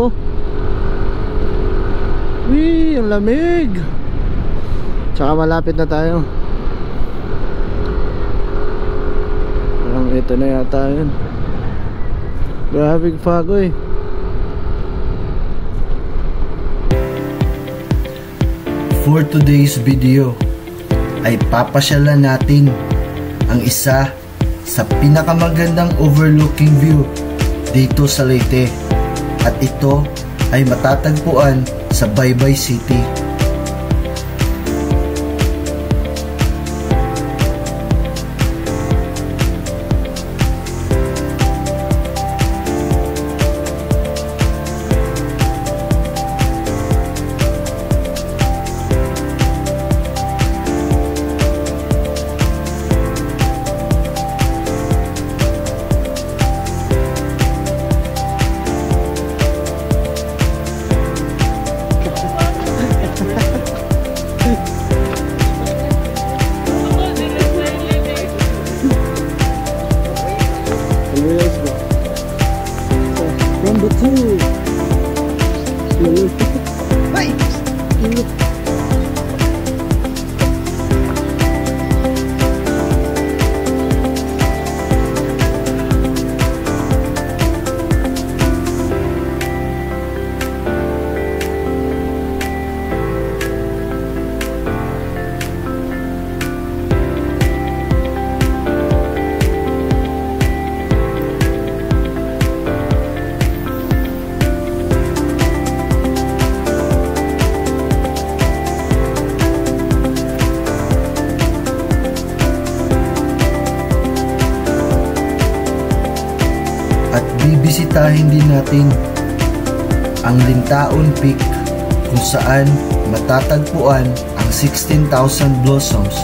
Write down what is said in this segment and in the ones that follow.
oh. Wee, ang lamig. Tsaka malapit na tayo. Parang ito na yata yun. Grabing fagoy. For today's video ay papasyalan natin ang isa sa pinakamagandang overlooking view dito sa Leyte, at ito ay matatagpuan sa Baybay City. Number 2. Bye. Bibisitahin din natin ang Lintaon Peak, kung saan matatagpuan ang 16,000 blossoms,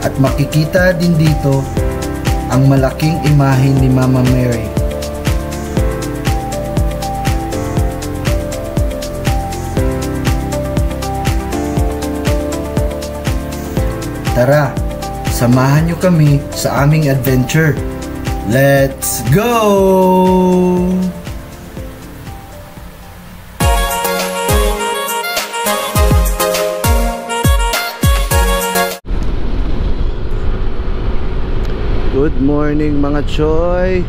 at makikita din dito ang malaking imahe ni Mama Mary. Tara, samahan nyo kami sa aming adventure. Let's go! Good morning mga choy.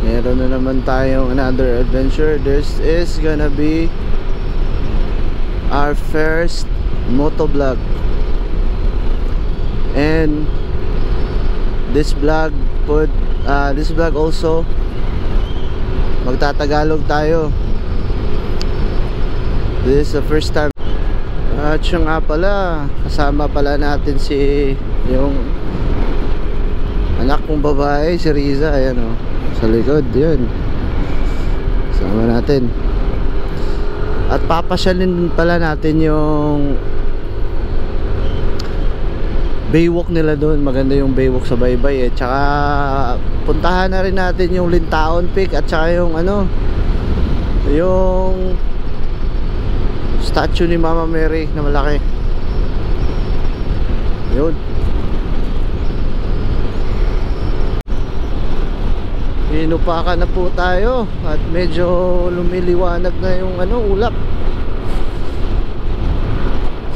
Meron na naman tayong another adventure. This is gonna be our first motovlog. And this vlog also magtatagalog tayo. This is the first time. At siya nga pala, kasama pala natin si yung anak kong babae, si Riza. Ayan o, sa likod, yun. Kasama natin. At papasyalin pala natin yung baywalk nila doon. Maganda yung baywalk sa Baybay eh. Tsaka puntahan na rin natin yung Lintaon Peak, at tsaka yung ano, yung statue ni Mama Mary na malaki. Yun. Inupakan na po tayo at medyo lumiliwanag na yung ano, ulap.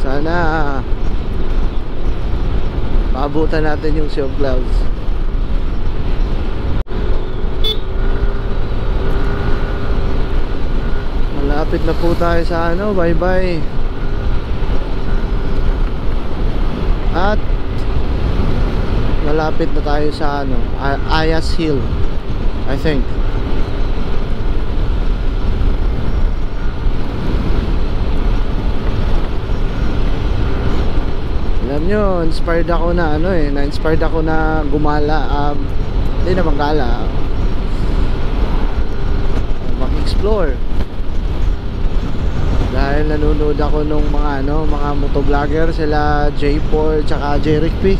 Sana maabutan natin yung sea of clouds. Malapit na po tayo sa ano, Baybay. At malapit na tayo sa ano, Ayas Hill, I think. Alam nyo, inspired ako na ano eh, na-inspired ako na gumala, hindi na magala, mag-explore. Dahil nanonood ako nung mga ano, mga motovlogger, sila J4 tsaka Jeric P.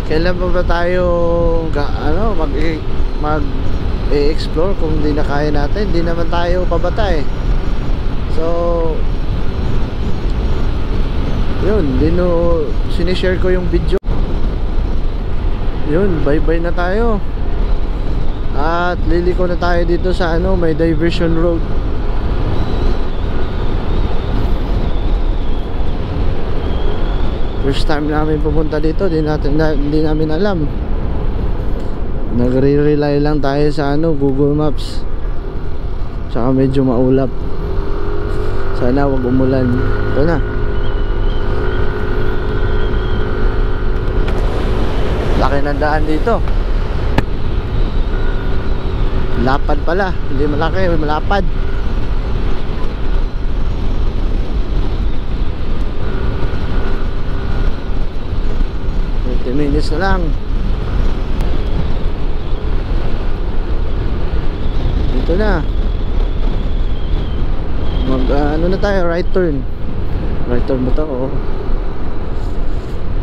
Kailan pa ba tayo mag-explore kung hindi na kaya natin? Hindi naman tayo pabata eh. So yun, sinishare ko yung video. Yun, bye-bye na tayo. At liliko na tayo dito sa ano, may diversion road. First time namin pupunta dito, hindi namin alam. Nagre-rely lang tayo sa ano, Google Maps. Tsaka medyo maulap. Sana wag umulan. Ito na. Laki ng daan dito. Lapad pala, hindi malaki, malapad. Minutes na lang. Dito na. Ano na tayo, right turn. Right turn ba to? Oh.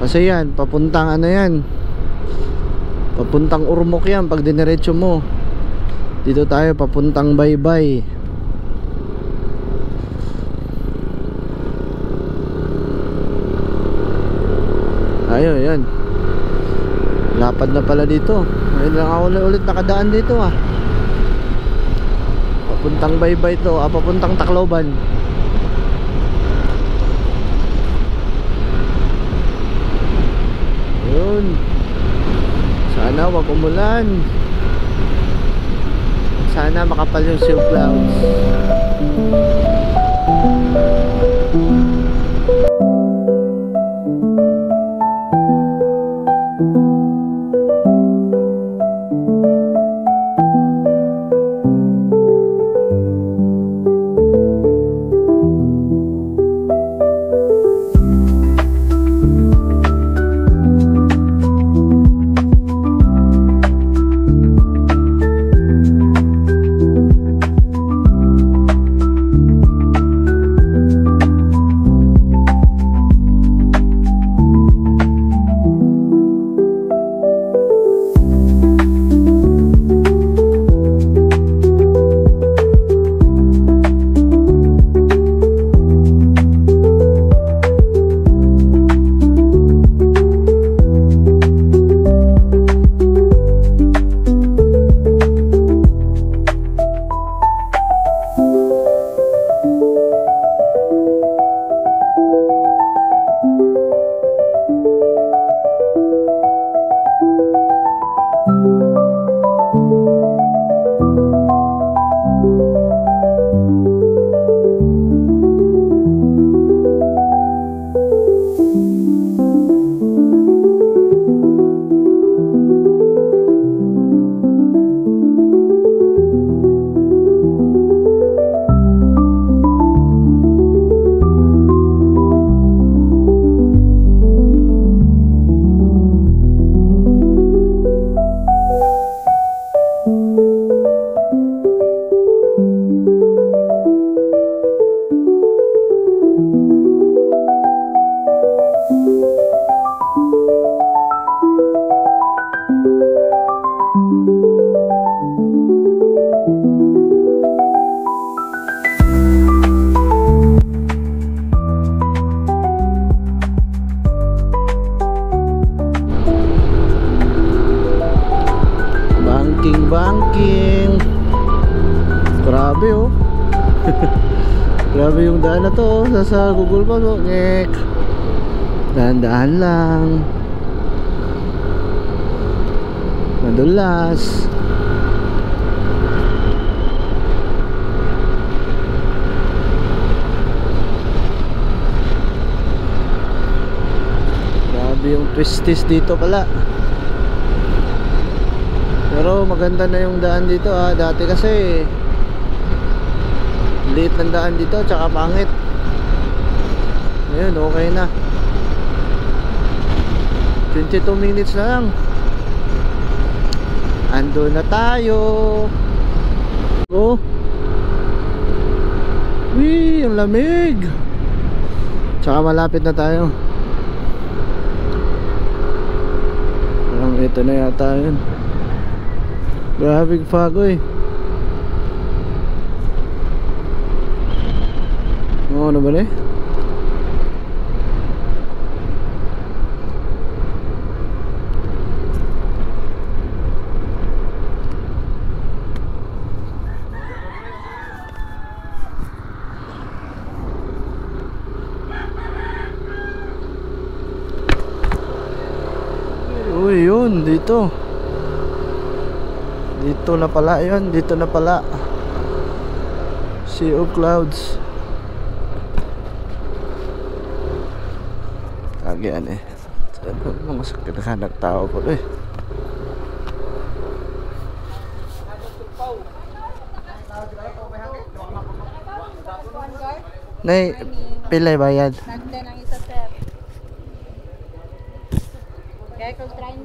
Kasi yan, papuntang ano yan, papuntang Ormoc yan pag diniretso mo. Dito tayo papuntang Baybay. Ayun, yan. Lapad na pala dito. Ngayon lang ako ulit nakadaan dito ah. Papuntang Baybay to, papuntang Tacloban. Yun. Sana wag umulan. Sana makapal yung silk clouds. Banking. Grabe oh. Grabe yung daan na to oh. Sa Google Maps oh. Ngek. Dahan-dahan lang. Madulas. Grabe yung twisties dito pala. Pero maganda na yung daan dito ah. Dati kasi liit ng daan dito tsaka pangit. Ngayon okay na. 22 minutes na lang. Ando na tayo. Oh. Wee, ang lamig. Tsaka malapit na tayo. Parang ito na yata yun. Grabing fagoy. Oo, ano ba na eh? Yun, dito. Dito na pala yun. Dito na pala. Sea of Clouds. Kagian eh. Mga sakit tao po eh. Nay, pilay bayad. Nagdan ang isa, sir. Kaya kung 30.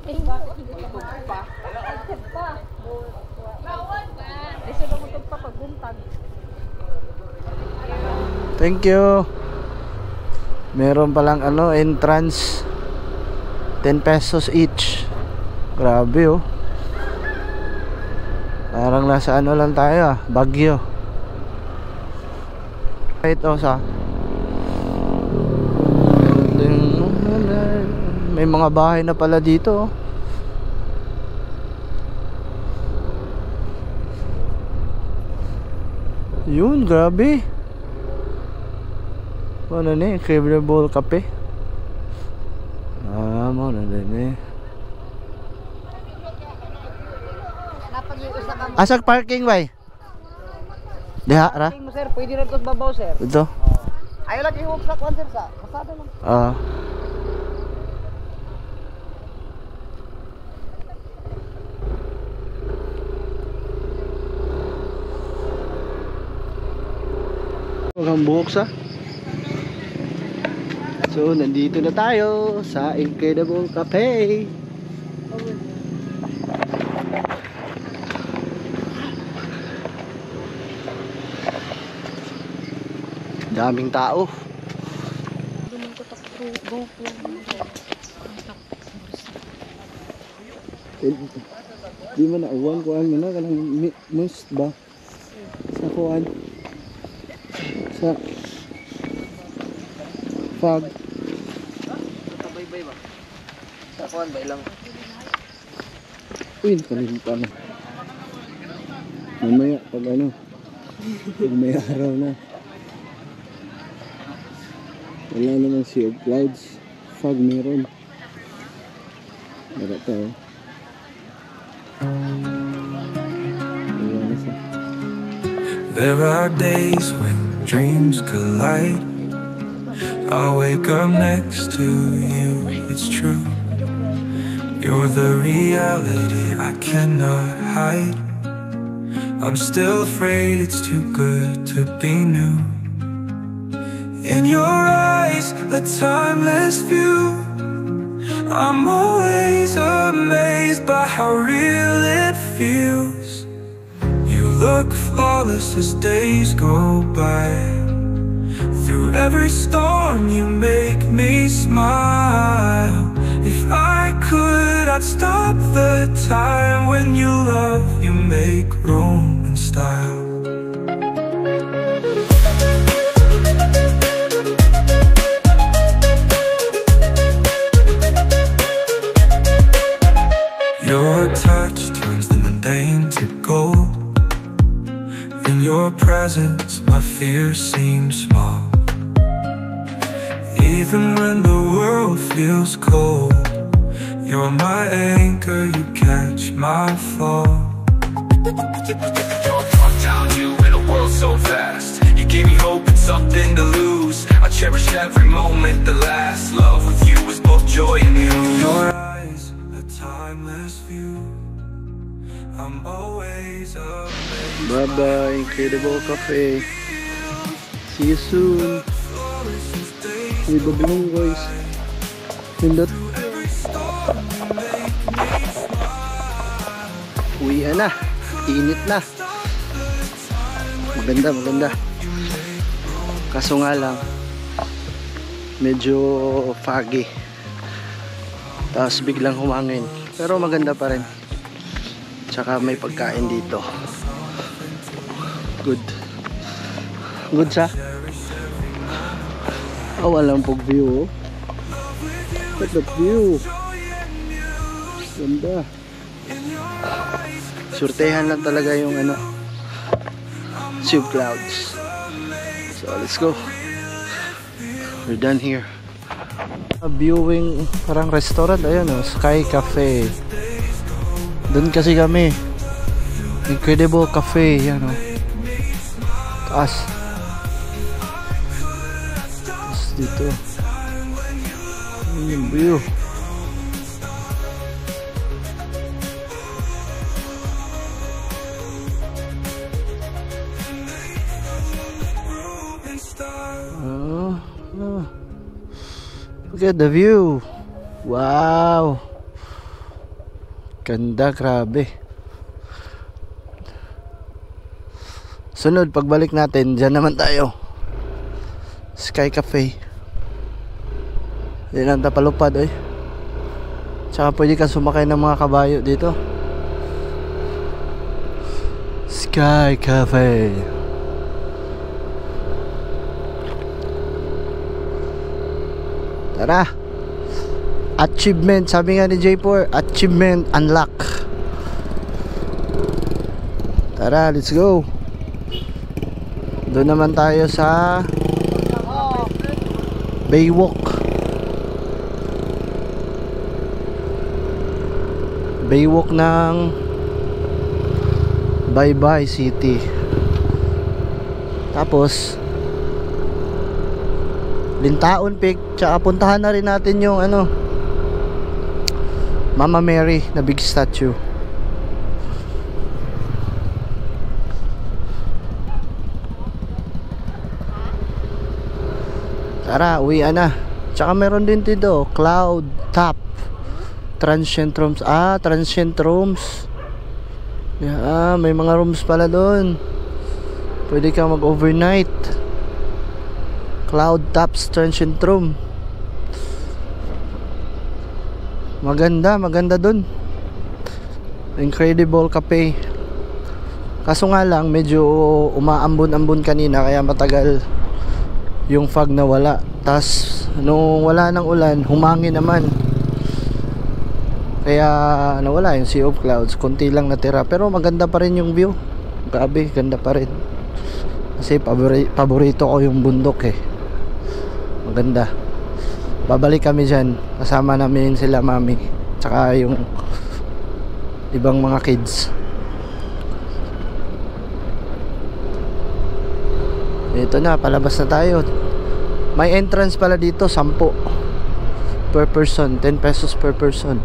Eh, bakit hindi ka pa? Ay, pa. Kasi lumutog pa pagbuntag. Thank you. Meron palang ano, entrance. 10 pesos each. Grabe oh. Parang nasa ano lang tayo ah, Baguio. Ito sa may mga bahay na pala dito. Yun, grabe. Ano ni, Credible Cafe. Mo na din eh. Asag parking bay? Diha ra? Parking mo sir, pwede rin ito babaw sir. Ito? Ayaw lang ihog sa kwan sir sa kasada lang. Ang buhok sa. So, nandito na tayo sa Incredible Cafe. Daming tao. Di man na uwan kuan mo na kanang mist ba sa kuan sa fog. Kabaybay ba? Sa kwan ba ilang? Uy, nakalimutan na. Mamaya pag ano, pag may araw na. Wala naman Sea of Clouds. Fog meron. Wala tayo. There are days when dreams collide. I'll wake up next to you, it's true. You're the reality I cannot hide. I'm still afraid it's too good to be new. In your eyes, a timeless view. I'm always amazed by how real it feels. You look flawless as days go by. Through every storm you make me smile. If I could, I'd stop the time. When you love, you make room and style. Your touch turns the mundane to gold. In your presence, my fears seem small. Even when the world feels cold, you're my anchor, you catch my fall. Down you in a world so vast. You gave me hope and something to lose. I cherish every moment that lasts. Love with you is both joy and you. Your eyes, a timeless view. I'm always amazed. Bye-bye, Incredible Cafe. See you soon. May babilong guys. Hindot. Uwian na. Init na. Maganda, maganda. Kaso nga lang, medyo foggy. Tapos biglang humangin. Pero maganda pa rin. Tsaka may pagkain dito. Good. Good siya. Walang pog view. Look at that view. Ganda. Surtehan lang talaga yung ano, Sea of Clouds. So let's go. We're done here. Viewing parang restaurant, ayun oh, Sky Cafe. Doon kasi kami. Incredible Cafe, yan oh. Taas. Taas dito. Yun yung view. Look at the view. Wow. Ganda, grabe. Sunod, pagbalik natin, dyan naman tayo. Sky Cafe. Yan ang tapalupad eh. Tsaka pwede ka sumakay ng mga kabayo dito. Sky Cafe. Tara. Achievement, sabi nga ni J4, achievement unlock. Tara, let's go. Doon naman tayo sa Baywalk. Baywalk ng Baybay City. Tapos Lintaon Peak, tsaka puntahan na rin natin yung ano, Mama Mary na big statue. Tara, uwian na. Tsaka meron din dito Cloud Top Transient Rooms. Transient Rooms. Yeah, may mga rooms pala doon. Pwede ka mag-overnight. Cloud Tops Transient Room. Maganda dun. Incredible Cafe. Kaso nga lang medyo umaambon-ambon kanina, kaya matagal yung fog na wala. Tas nung wala ng ulan, humangin naman, kaya nawala yung Sea of Clouds. Konti lang natira, pero maganda pa rin yung view. Grabe, ganda pa rin. Kasi paborito ko yung bundok eh. Maganda. Babalik kami dyan. Kasama namin sila mami, tsaka yung ibang mga kids. Ito na, palabas na tayo. May entrance pala dito, 10 per person, 10 pesos per person.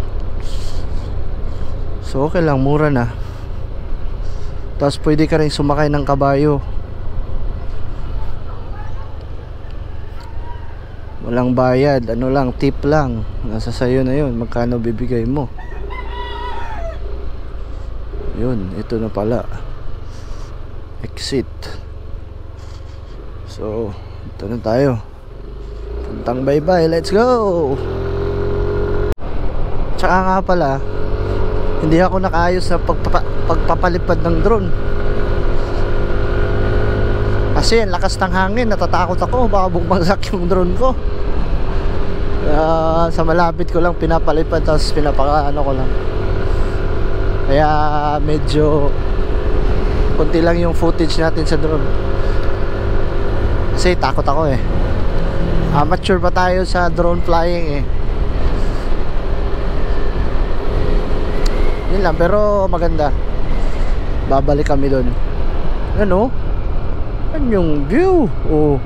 So okay lang, mura na. Tapos pwede ka rin sumakay ng kabayo. Walang bayad, ano lang, tip lang. Nasa sayo na yun, magkano bibigay mo. Yun, ito na pala. Exit. So, ito na tayo. Puntang Baybay, let's go! Tsaka nga pala, hindi ako nakaayos sa pagpapalipad ng drone. Kasi ang lakas ng hangin, natatakot ako, baka bumagsak yung drone ko. Sa malapit ko lang pinapalipad, tapos pinapakaano ko lang. Kaya medyo konti lang yung footage natin sa drone. Kasi takot ako eh. Amateur pa tayo sa drone flying eh. Yun lang, pero maganda. Babalik kami doon. Ano? Ano yung view? Oh.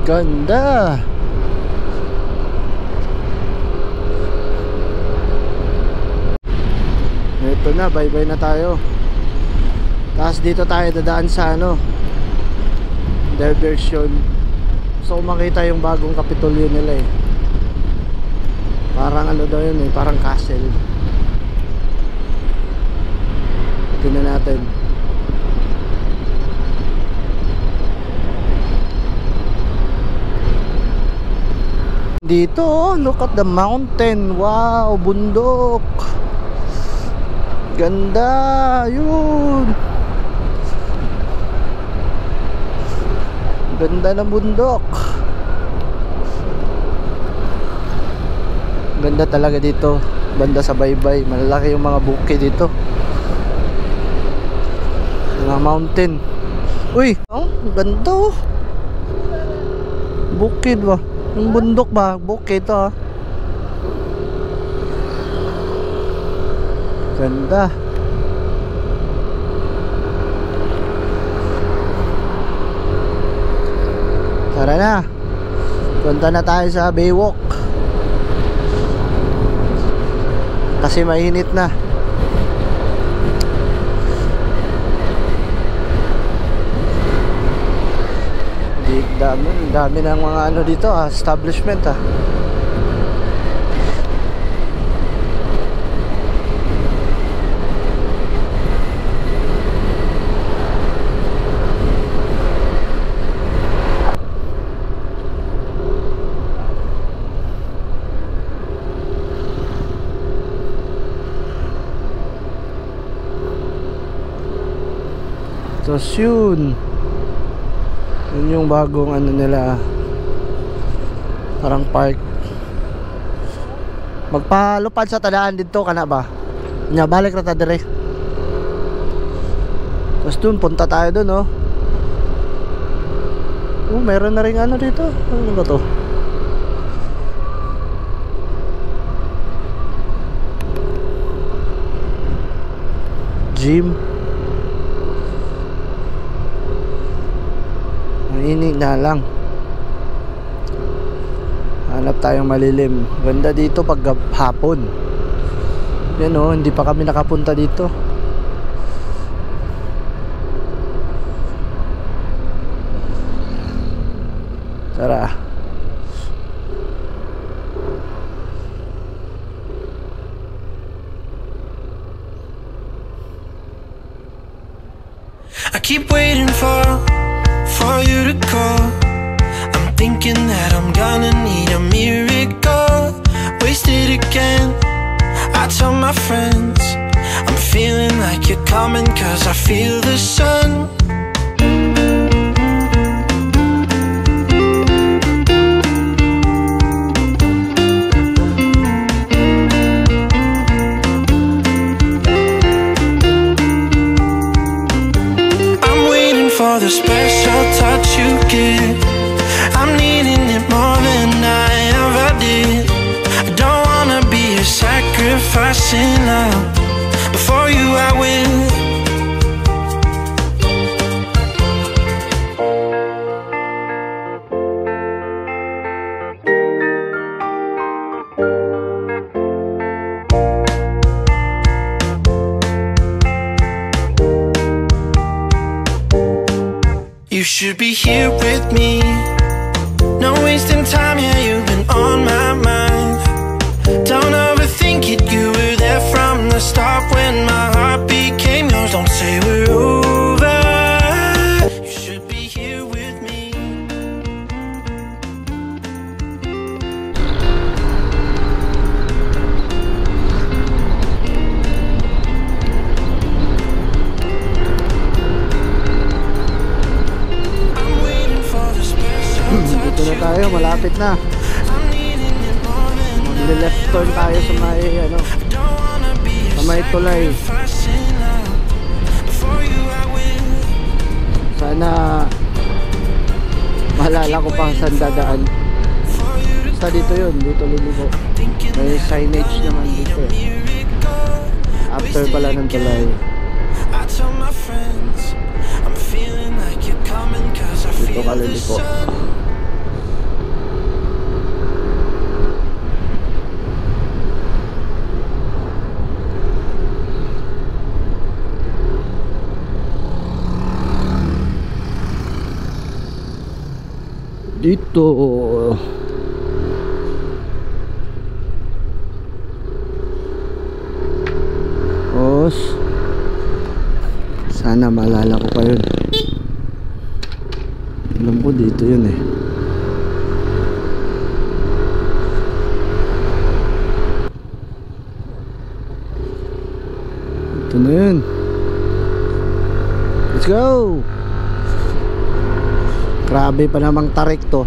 Ganda. Ito na, bye-bye na tayo. Tapos dito tayo dadaan sa ano, diversion. So makita yung bagong Kapitolyo nila eh. Parang ano daw yun eh, parang castle. Tingnan natin. Dito, oh, look at the mountain. Wow, bundok. Ganda, yun. Ganda ng bundok. Ganda talaga dito, banda sa Baybay. Malalaki yung mga bukid dito, mga mountain. Uy, oh, ganda oh. Bukid ba? Yung bundok ba? Bukid to ah. Ganda. Tara na. Punta na tayo sa Baywalk. Kasi mainit na. Dami ng mga ano dito ah, establishment ah. Tapos yun yung bagong ano nila, parang park. Magpalupad sa tadaan dito ka na ba? Nya balik na ta dire. Tapos dun punta tayo dun oh. Oh, meron na rin ano dito. Ano ba to? Gym. Mainit na lang. Hanap tayong malilim. Ganda dito pag hapon. Yan oh, hindi pa kami nakapunta dito. Tara. I keep waiting for you to call. I'm thinking that I'm gonna need a miracle. Wasted again. I tell my friends I'm feeling like you're coming, 'cause I feel the sun. For the special touch you give, I'm needing it more than I ever did. I don't wanna be a sacrificing love. Before you I will. You should be here with me. No wasting time, yeah, you've been on my mind. Don't overthink it, you were there from the start when my heart became yours. Don't say we're over. You should be here with me. Dito na tayo, malapit na. Mag-left turn tayo sa may ano, sa may tulay. Sana maalala ko pa saan dadaan. Basta dito yun, dito liligo. May signage naman dito after pala ng tulay. Dito ka liliko. Dito os, sana maalala ko pa yun. Alam ko dito yun eh. Ito na yun. Let's go. Grabe pa namang tarik to.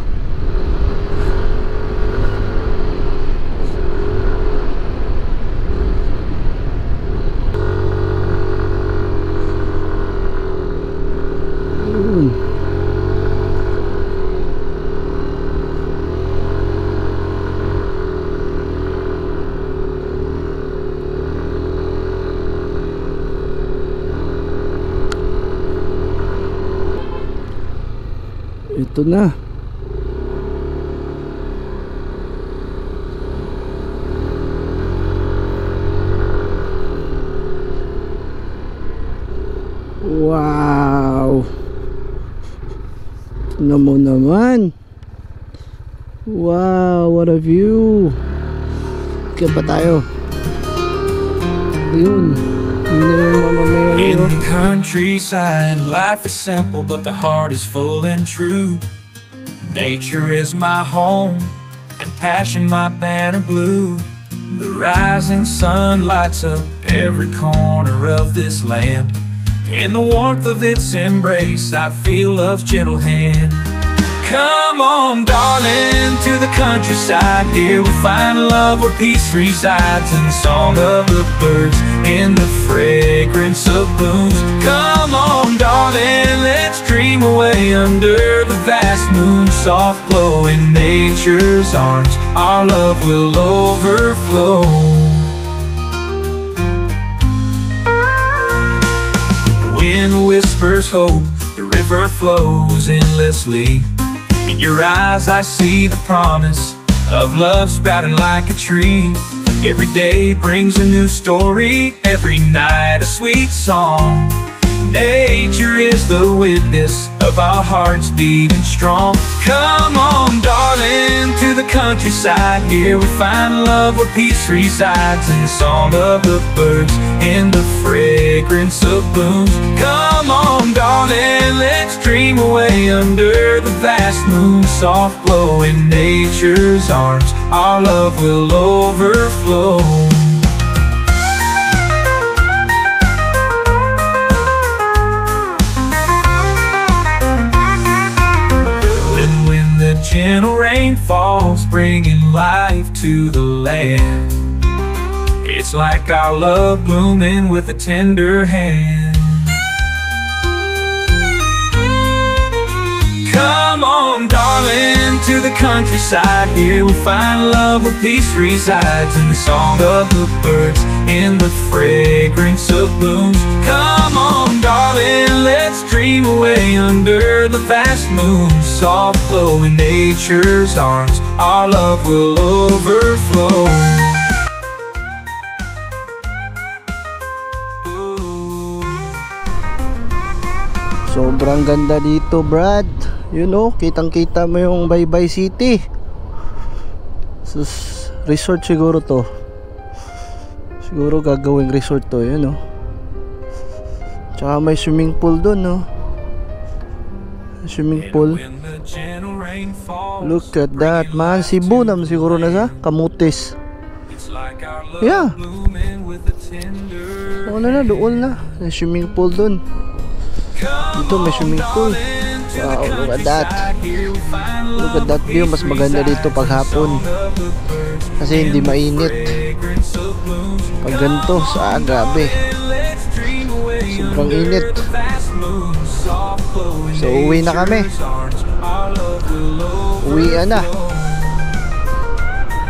Ito na. Wow. Tingnan mo naman. Wow, what a view. Kaya pa tayo. Ayun. In the countryside, life is simple, but the heart is full and true. Nature is my home, and passion my banner blue. The rising sun lights up every corner of this land. In the warmth of its embrace, I feel love's gentle hand. Come on, darling, to the countryside. Here we'll find love where peace resides, in the song of the birds, in the fragrance of blooms. Come on, darling, let's dream away under the vast moon. Soft glow in nature's arms, our love will overflow. The wind whispers hope, the river flows endlessly. In your eyes I see the promise of love sprouting like a tree. Every day brings a new story, every night a sweet song. Nature is the witness of our hearts beating strong. Come on, darling, to the countryside. Here we find love where peace resides, in the song of the birds, in the fragrance of blooms. Come on, darling, let's dream away under the vast moon. Soft glow in nature's arms, our love will overflow. Gentle rain falls, bringing life to the land. It's like our love blooming with a tender hand. Come on, darling, to the countryside. Here we find love where peace resides, in the song of the birds, in the fragrance of blooms. Come on, darling, let's dream away under the vast moon. Soft glow in nature's arms, our love will overflow. Sobrang ganda dito, Brad. You know, kitang-kita mo yung Baybay City. Resort siguro to. Siguro gagawing resort to, you know. Tsaka may swimming pool doon, no? Swimming pool. Look at that, man. Cebu naman siguro na sa Camotes. Yeah. Doon na. May swimming pool doon. Dito may swimming pool. Wow, look at that. Look at that view. Mas maganda dito pag hapon, kasi hindi mainit. Pag ganito, grabe, sobrang init. So uwi na kami. Uwian na.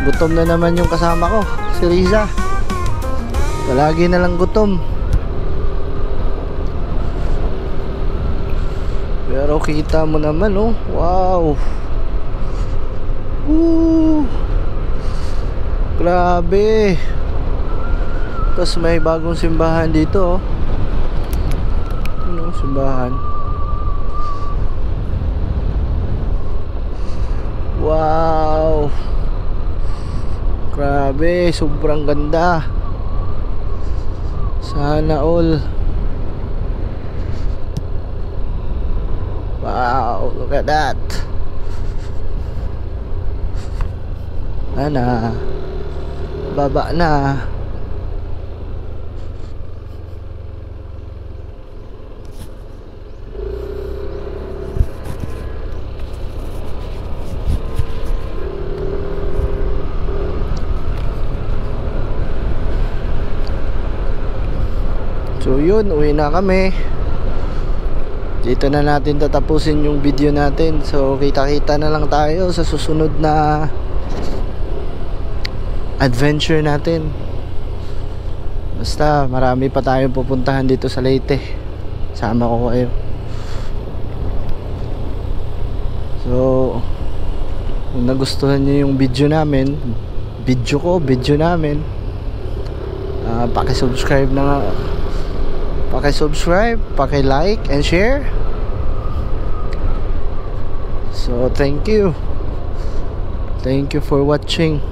Gutom na naman yung kasama ko, si Riza. Palagi na lang gutom. Pero kita mo naman, oh. Wow. Grabe. Tapos may bagong simbahan dito, oh. Ano, simbahan. Wow. Grabe, sobrang ganda. Sana all. Wow, look at that. Ana, baba na. So yun, uwi na kami. Dito na natin tatapusin yung video natin. So kita-kita na lang tayo sa susunod na adventure natin. Basta marami pa tayong pupuntahan dito sa Leyte. Sama ko kayo. So Kung nagustuhan niyo yung video namin, video namin, paki-subscribe na nga. Paki-subscribe, paki-like and share. So thank you for watching.